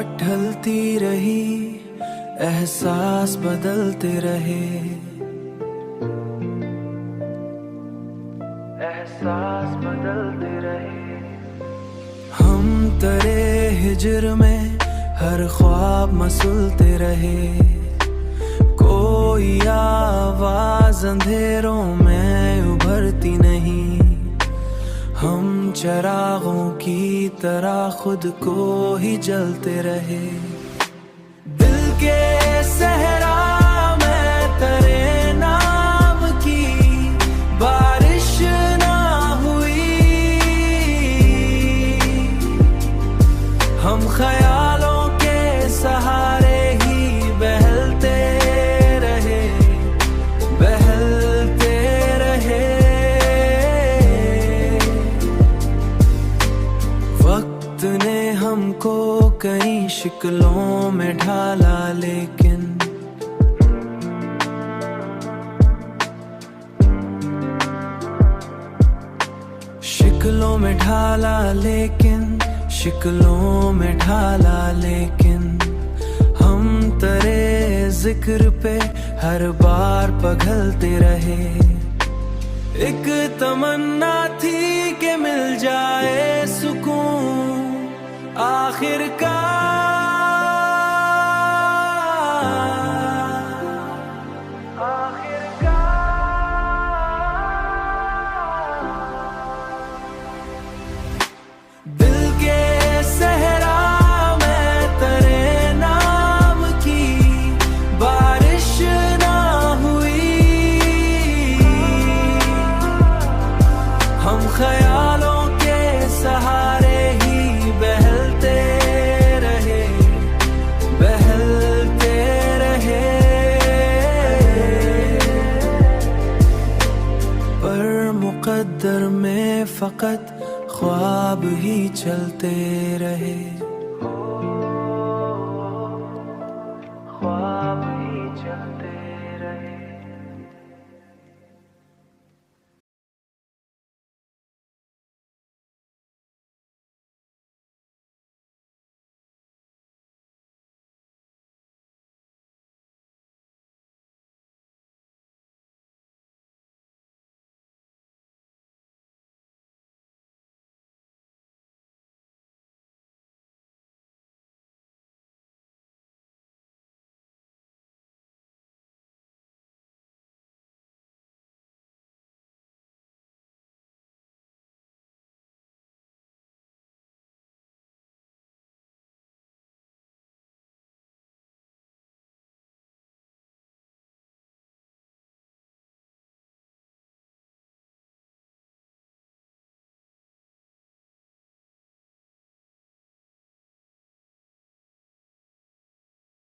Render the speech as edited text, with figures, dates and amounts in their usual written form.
रात ढलती रही, एहसास बदलते रहे, एहसास बदलते रहे। हम तरे हिजर में हर ख्वाब मसुलते रहे, कोई आवाज अंधेरों में उभरती नहीं। हम चरागों की तरह खुद को ही जलते रहे। दिल के सहरा में तेरे नाम की बारिश ना हुई। हम ख्यालों के सहारे ही बहलते रहे, बहलते रहे। वक्त ने हमको कई शिकलों में ढाला, लेकिन शिकलों में ढाला, लेकिन शिकलों में ढाला, लेकिन हम तेरे जिक्र पे हर बार पिघलते रहे। एक तमन्ना थी कि मिल जाए सुकून आखिरकार। दिल के सहरा में तेरे नाम की बारिश ना हुई। हम ख्यालों के सहारे ही बहलते रहे, बहलते रहे। पर मुकद्दर में फकत ख्वाब ही चलते रहे।